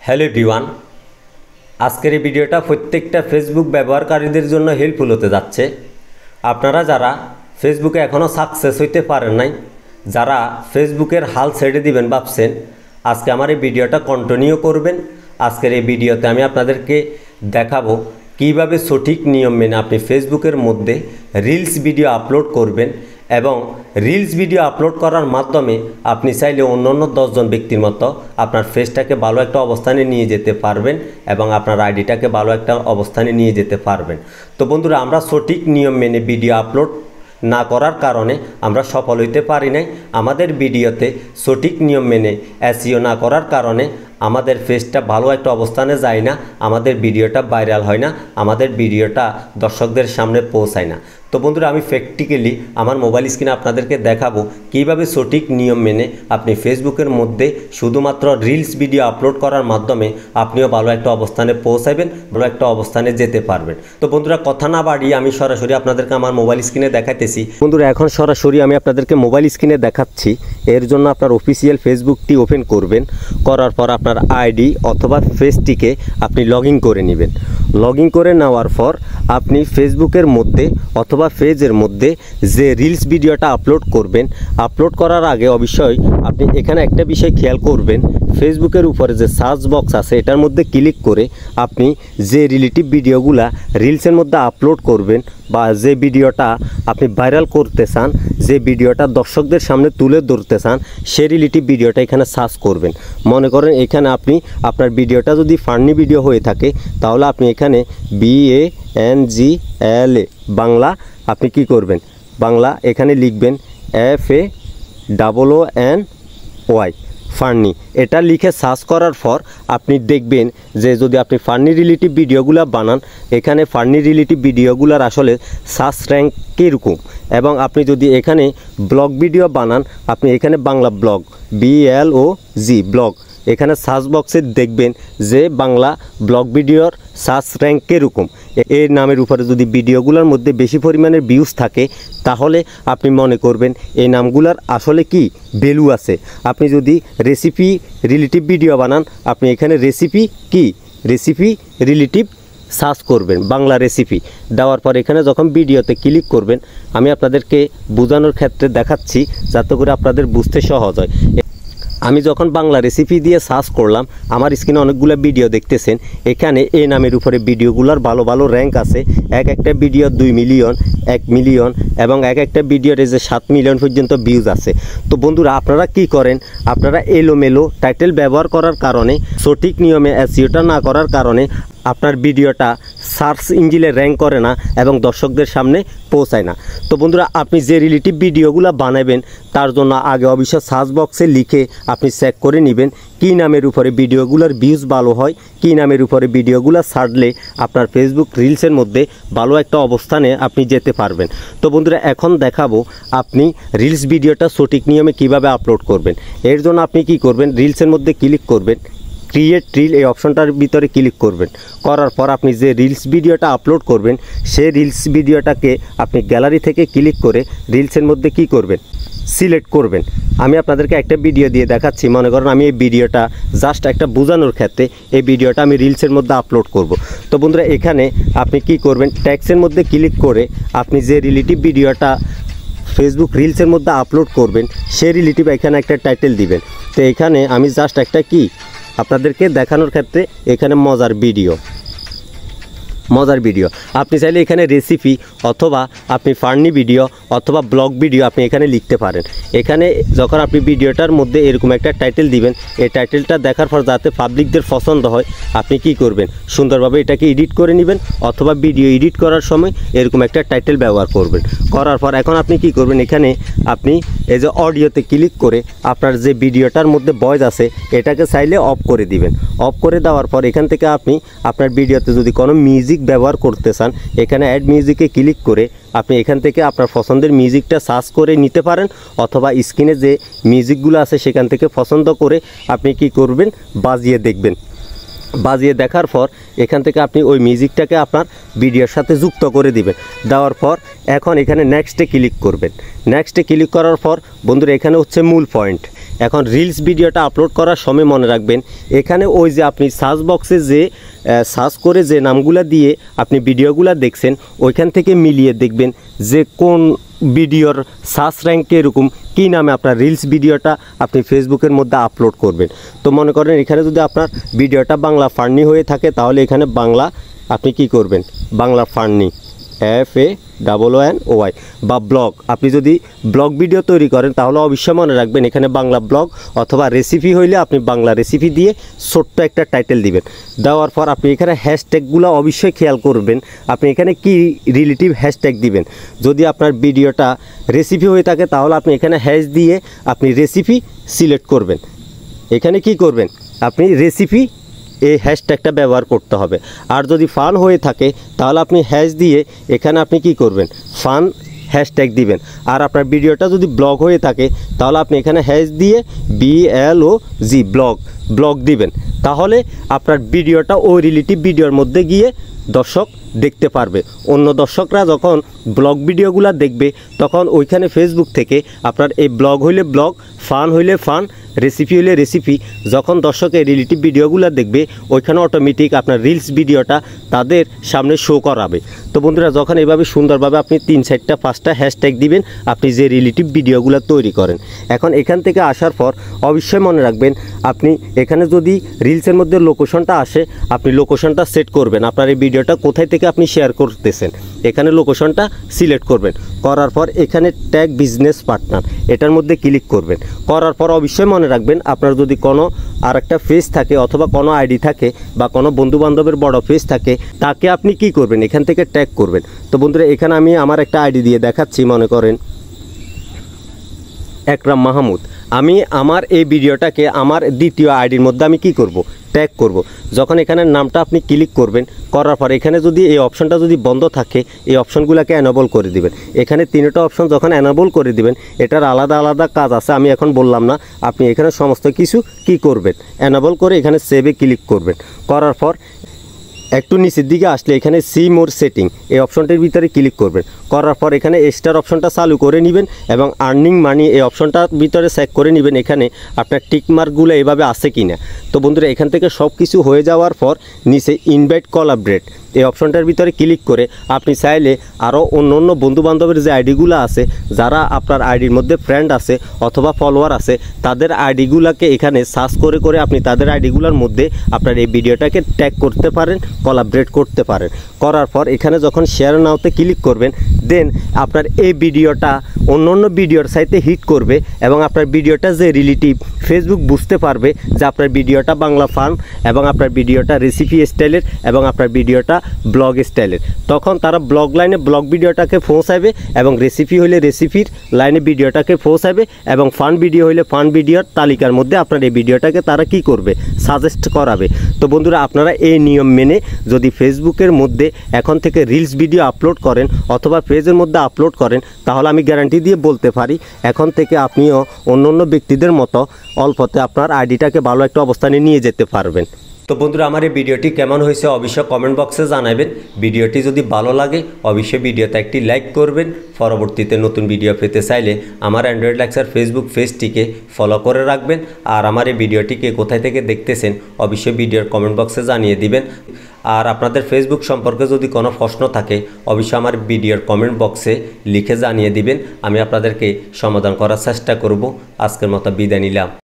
Hello everyone, আজকের এই ভিডিওটা প্রত্যেকটা ফেসবুক ব্যবহারকারীদের জন্য হেল্পফুল হতে যাচ্ছে। আপনারা যারা ফেসবুকে এখনও সাকসেস হইতে পারেন নাই, যারা ফেসবুকের হাল ছেড়ে দিবেন ভাবছেন, আজকে আমার এই ভিডিওটা কন্টিনিউ করবেন। আজকের এই ভিডিওতে আমি আপনাদেরকে দেখাবো কিভাবে সঠিক নিয়ম মেনে আপনি ফেসবুকের মধ্যে রিলস ভিডিও আপলোড করবেন এবং রিলস ভিডিও আপলোড করার মাধ্যমে আপনি চাইলে অন্য 10 জন ব্যক্তির মতো আপনার ফেসটাকে ভালো একটা অবস্থানে নিয়ে যেতে পারবেন এবং আপনার আইডিটাকে ভালো একটা অবস্থানে নিয়ে যেতে পারবেন। তো বন্ধুরা, আমরা সঠিক নিয়ম মেনে ভিডিও আপলোড না করার কারণে আমরা সফল হইতে পারি নাই। আমাদের ভিডিওতে সঠিক নিয়ম মেনে এসইও না করার কারণে আমাদের ফেসটা ভালো একটা অবস্থানে যায় না, আমাদের ভিডিওটা ভাইরাল হয় না, আমাদের ভিডিওটা দর্শকদের সামনে পৌঁছায় না। তো বন্ধুরা, আমি প্র্যাকটিক্যালি আমার মোবাইল স্ক্রিনে আপনাদেরকে দেখাবো কিভাবে সঠিক নিয়ম মেনে আপনি ফেসবুকের মধ্যে শুধুমাত্র রিলস ভিডিও আপলোড করার মাধ্যমে আপনিও ভালো একটা অবস্থানে পৌঁছাবেন, ভালো একটা অবস্থানে যেতে পারবেন। তো বন্ধুরা, কথা না বাড়িয়ে আমি সরাসরি আপনাদেরকে আমার মোবাইল স্ক্রিনে দেখাইতেছি। বন্ধুরা, এখন সরাসরি আমি আপনাদেরকে মোবাইল স্ক্রিনে দেখাচ্ছি। এর জন্য আপনার অফিসিয়াল ফেসবুকটি ওপেন করবেন, করার পর আপনার আইডি অথবা ফেসটিকে আপনি লগ ইন করে নেবেন। লগ ইন করে নেওয়ার পর আপনি ফেসবুকের মধ্যে অথবা পেজের মধ্যে যে রিলস ভিডিওটা আপলোড করবেন, আপলোড করার আগে অবশ্যই আপনি এখানে একটা বিষয় খেয়াল করবেন, ফেসবুকের উপরে যে সার্চ বক্স আছে এটার মধ্যে ক্লিক করে আপনি যে রিলেটিভ ভিডিওগুলা রিলসের মধ্যে আপলোড করবেন বা যে ভিডিওটা আপনি ভাইরাল করতে চান, যে ভিডিওটা দর্শকদের সামনে তুলে ধরতে চান, সেই রিলেটিভ ভিডিওটা এখানে সার্চ করবেন। মনে করেন এখানে আপনি আপনার ভিডিওটা যদি ফানি ভিডিও হয়ে থাকে তাহলে আপনি এখানে BANGLA বাংলা আপনি কি করবেন, বাংলা এখানে লিখবেন FANNY ফানি, এটা লিখে সার্চ করার পর আপনি দেখবেন যে যদি আপনি ফানি রিলেটিভ ভিডিওগুলো বানান, এখানে ফানি রিলেটিভ ভিডিওগুলোর আসলে সার্চ র্যাঙ্ক কীরকম, এবং আপনি যদি এখানে ব্লগ ভিডিও বানান, আপনি এখানে বাংলা ব্লগ BLOG ব্লগ এখানে সার্চ বক্সে দেখবেন যে বাংলা ব্লগ ভিডিওর সার্চ র্যাঙ্ক কীরকম। এই নামের উপরে যদি ভিডিওগুলোর মধ্যে বেশি পরিমাণের ভিউজ থাকে তাহলে আপনি মনে করবেন এই নামগুলোর আসলে কি ভ্যালু আছে। আপনি যদি রেসিপি রিলেটিভ ভিডিও বানান, আপনি এখানে রেসিপি রিলেটিভ সার্চ করবেন, বাংলা রেসিপি দেওয়ার পর এখানে যখন ভিডিওতে ক্লিক করবেন, আমি আপনাদেরকে বোঝানোর ক্ষেত্রে দেখাচ্ছি যাতে করে আপনাদের বুঝতে সহজ হয়। আমি যখন বাংলা রেসিপি দিয়ে সার্চ করলাম, আমার স্ক্রিনে অনেকগুলো ভিডিও দেখতেছেন, এখানে এই নামের উপরে ভিডিওগুলোর ভালো ভালো র্যাঙ্ক আছে। এক একটা ভিডিও 2 মিলিয়ন, 1 মিলিয়ন এবং এক একটা ভিডিওর যে 7 মিলিয়ন পর্যন্ত ভিউজ আছে। তো বন্ধুরা, আপনারা কি করেন, আপনারা এলোমেলো টাইটেল ব্যবহার করার কারণে, সঠিক নিয়মে এসইওটা না করার কারণে আপনার ভিডিওটা সার্চ ইঞ্জিনে র্যাঙ্ক করে না এবং দর্শকদের সামনে পৌঁছায় না। তো বন্ধুরা, আপনি যে রিলেটিভ ভিডিওগুলো বানাবেন তার জন্য আগে অবশ্যই সার্চ বক্সে লিখে আপনি চেক করে নেবেন কী নামের উপরে ভিডিওগুলোর ভিউজ ভালো হয়, কী নামের উপরে ভিডিওগুলো ছাড়লে আপনার ফেসবুক রিলসের মধ্যে ভালো একটা অবস্থানে আপনি যেতে পারবেন। তো বন্ধুরা, এখন দেখাবো আপনি রিলস ভিডিওটা সঠিক নিয়মে কিভাবে আপলোড করবেন। এর জন্য আপনি কি করবেন, রিলসের মধ্যে ক্লিক করবেন, ক্রিয়েট রিল এই অপশনটার ভিতরে ক্লিক করবেন। করার পর আপনি যে রিলস ভিডিওটা আপলোড করবেন সেই রিলস ভিডিওটাকে আপনি গ্যালারি থেকে ক্লিক করে রিলসের মধ্যে কি করবেন, সিলেক্ট করবেন। আমি আপনাদেরকে একটা ভিডিও দিয়ে দেখাচ্ছি। মনে করেন আমি এই ভিডিওটা জাস্ট একটা বোঝানোর ক্ষেত্রে এই ভিডিওটা আমি রিলসের মধ্যে আপলোড করব। তো বন্ধুরা, এখানে আপনি কি করবেন, ট্যাক্সের মধ্যে ক্লিক করে আপনি যে রিলেটিভ ভিডিওটা ফেসবুক রিলসের মধ্যে আপলোড করবেন সেই রিলেটিভ এখানে একটা টাইটেল দিবেন। তো এখানে আমি জাস্ট একটা কি আপনাদেরকে দেখানোর ক্ষেত্রে এখানে মজার ভিডিও আপনি চাইলে এখানে রেসিপি অথবা আপনি ফানি ভিডিও অথবা ব্লগ ভিডিও আপনি এখানে লিখতে পারেন। এখানে যখন আপনি ভিডিওটার মধ্যে এরকম একটা টাইটেল দিবেন, এই টাইটেলটা দেখার পর যাতে পাবলিকদের পছন্দ হয় আপনি কি করবেন, সুন্দরভাবে এটাকে এডিট করে নেবেন অথবা ভিডিও এডিট করার সময় এরকম একটা টাইটেল ব্যবহার করবেন। করার পর এখন আপনি কি করবেন, এখানে আপনি এই যে অডিওতে ক্লিক করে আপনার যে ভিডিওটার মধ্যে ভয়েস আছে এটাকে চাইলে অফ করে দিবেন। অফ করে দেওয়ার পর এখান থেকে আপনি আপনার ভিডিওতে যদি কোনো মিউজিক ব্যবহার করতে চান, এখানে অ্যাড মিউজিকে ক্লিক করে আপনি এখান থেকে আপনার পছন্দের মিউজিকটা সার্চ করে নিতে পারেন অথবা স্ক্রিনে যে মিউজিকগুলো আছে সেখান থেকে পছন্দ করে আপনি কি করবেন, বাজিয়ে দেখবেন। বাজিয়ে দেখার পর এখান থেকে আপনি ওই মিউজিকটাকে আপনার ভিডিওর সাথে যুক্ত করে দিবেন। দেওয়ার পর এখন এখানে নেক্সটে ক্লিক করবেন। নেক্সটে ক্লিক করার পর বন্ধুরা এখানে হচ্ছে মূল পয়েন্ট। এখন রিলস ভিডিওটা আপলোড করার সময় মনে রাখবেন এখানে ওই যে আপনি সার্চ বক্সে যে সার্চ করে যে নামগুলা দিয়ে আপনি ভিডিওগুলো দেখছেন ওইখান থেকে মিলিয়ে দেখবেন যে কোন ভিডিওর সার্চ র্যাঙ্কে এরকম কী নামে আপনার রিলস ভিডিওটা আপনি ফেসবুকের মধ্যে আপলোড করবেন। তো মনে করেন এখানে যদি আপনার ভিডিওটা বাংলা ফান্নি হয়ে থাকে তাহলে এখানে বাংলা আপনি কি করবেন, বাংলা ফান্নি FANNY বা ব্লগ, আপনি যদি ব্লগ ভিডিও তৈরি করেন তাহলে অবশ্যই মনে রাখবেন এখানে বাংলা ব্লগ, অথবা রেসিপি হইলে আপনি বাংলা রেসিপি দিয়ে ছোট্ট একটা টাইটেল দিবেন। দেওয়ার পর আপনি এখানে হ্যাশট্যাগুলো অবশ্যই খেয়াল করবেন আপনি এখানে কি রিলেটিভ হ্যাশট্যাগ দিবেন। যদি আপনার ভিডিওটা রেসিপি হয়ে থাকে তাহলে আপনি এখানে হ্যাশ দিয়ে আপনি রেসিপি সিলেক্ট করবেন। এখানে কি করবেন, আপনি রেসিপি এই হ্যাশট্যাগটা ব্যবহার করতে হবে। আর যদি ফান হয়ে থাকে তাহলে আপনি হ্যাশ দিয়ে এখানে আপনি কি করবেন, ফান হ্যাশট্যাগ দিবেন। আর আপনার ভিডিওটা যদি ব্লগ হয়ে থাকে তাহলে আপনি এখানে হ্যাশ দিয়ে BLOG ব্লগ দিবেন। তাহলে আপনার ভিডিওটা ওই রিলেটিভ ভিডিওর মধ্যে গিয়ে দর্শক দেখতে পারবে। অন্য দর্শকরা যখন ব্লগ ভিডিওগুলো দেখবে তখন ওইখানে ফেসবুক থেকে আপনার এই ব্লগ হইলে ব্লগ, ফান হইলে ফান, রেসিপি হইলে রেসিপি, যখন দর্শকের রিলেটিভ ভিডিওগুলো দেখবে ওইখানে অটোমেটিক আপনার রিলস ভিডিওটা তাদের সামনে শো করাবে। তো বন্ধুরা যখন এইভাবে সুন্দরভাবে আপনি 3-4টা 5টা হ্যাশট্যাগ দিবেন আপনি যে রিলেটিভ ভিডিওগুলো তৈরি করেন। এখন এখান থেকে আসার পর অবশ্যই মনে রাখবেন আপনি এখানে যদি রিলসের মধ্যে লোকেশনটা আসে আপনি লোকেশনটা সেট করবেন। আপনার এই ভিডিওটা কোথায় থেকে আপনি শেয়ার করতেছেন এখানে লোকেশনটা সিলেক্ট করবেন। করার পর এখানে ট্যাগ বিজনেস পার্টনার এটার মধ্যে ক্লিক করবেন। করার পর অবশ্যই মনে রাখবেন আপনার যদি কোনো আরেকটা পেজ থাকে অথবা কোনো আইডি থাকে বা কোনো বন্ধুবান্ধবের বড় পেজ থাকে তাকে আপনি কি করবেন, এখান থেকে ট্যাগ করবেন। তো বন্ধুরা এখানে আমি আমার একটা আইডি দিয়ে দেখাচ্ছি, মনে করেন একরাম মাহমুদ। আমি আমার এই ভিডিওটাকে আমার দ্বিতীয় আইডির মধ্যে আমি কি করব, ট্যাগ করব। যখন এখানে নামটা আপনি ক্লিক করবেন, করার পর এখানে যদি এই অপশনটা যদি বন্ধ থাকে এই অপশনগুলোকে এনেবল করে দিবেন। এখানে 3টা অপশন যখন এনেবল করে দিবেন এটার আলাদা আলাদা কাজ আছে, আমি এখন বললাম না। আপনি এখানে সমস্ত কিছু কি করবেন, এনেবল করে এখানে সেভে ক্লিক করবেন। করার পর একটু নিচের দিকে আসলে এখানে সি মোর সেটিং এই অপশনটির ভিতরে ক্লিক করবেন। করার পর এখানে স্টার অপশনটা চালু করে নেবেন এবং আর্নিং মানি এই অপশনটার ভিতরে চেক করে নেবেন এখানে আপনার টিকমার্কগুলো এভাবে আছে কিনা। তো বন্ধুরা এখান থেকে সব কিছু হয়ে যাওয়ার পর নিচে ইনভাইট কোলাবরেট এই অপশনটার ভিতরে ক্লিক করে আপনি চাইলে আরও অন্য অন্য বন্ধুবান্ধবের যে আইডিগুলো আছে, যারা আপনার আইডির মধ্যে ফ্রেন্ড আছে অথবা ফলোয়ার আছে, তাদের আইডিগুলোকে এখানে সার্চ করে করে আপনি তাদের আইডিগুলোর মধ্যে আপনার এই ভিডিওটাকে ট্যাগ করতে পারেন, কোলাবরেট করতে পারেন। করার পর এখানে যখন শেয়ার নাওতে ক্লিক করবেন দেন আপনার এই ভিডিওটা অন্য অন্য ভিডিওর সাইতে হিট করবে এবং আপনার ভিডিওটা যে রিলেটিভ ফেসবুক বুঝতে পারবে যে আপনার ভিডিওটা বাংলা ফান এবং আপনার ভিডিওটা রেসিপি স্টাইলের এবং আপনার ভিডিওটা ব্লগ স্টাইলের। তখন তারা ব্লগ লাইনে ব্লগ ভিডিওটাকে পৌঁছাবে এবং রেসিপি হইলে রেসিপির লাইনে ভিডিওটাকে পৌঁছাবে এবং ফান ভিডিও হইলে ফান ভিডিওর তালিকার মধ্যে আপনার এই ভিডিওটাকে তারা কি করবে, সাজেস্ট করাবে। তো বন্ধুরা আপনারা এই নিয়ম মেনে যদি ফেসবুকের মধ্যে এখন থেকে রিলস ভিডিও আপলোড করেন অথবা পেজের মধ্যে আপলোড করেন তাহলে আমি গ্যারান্টি দিয়ে বলতে পারি এখন থেকে আপনিও অন্য অন্য ব্যক্তিদের মতো অল্পতে আপনার আইডিটাকে ভালো একটা অবস্থানে নিয়ে যেতে পারবেন। তো বন্ধুরা আমার এই ভিডিওটি কেমন হয়েছে অবশ্যই কমেন্ট বক্সে জানাবেন। ভিডিওটি যদি ভালো লাগে অবশ্যই ভিডিওতে একটি লাইক করবেন। পরবর্তীতে নতুন ভিডিও পেতে চাইলে আমার অ্যান্ড্রয়েড লেকচার ফেসবুক পেজটিকে ফলো করে রাখবেন। আর আমার এই ভিডিওটিকে কোথায় থেকে দেখতেছেন অবশ্যই ভিডিওর কমেন্ট বক্সে জানিয়ে দিবেন। আর আপনাদের ফেসবুক সম্পর্কে যদি কোনো প্রশ্ন থাকে অবশ্যই আমার ভিডিওর কমেন্ট বক্সে লিখে জানিয়ে দিবেন, আমি আপনাদেরকে সমাধান করার চেষ্টা করব। আজকের মতো বিদায় নিলাম।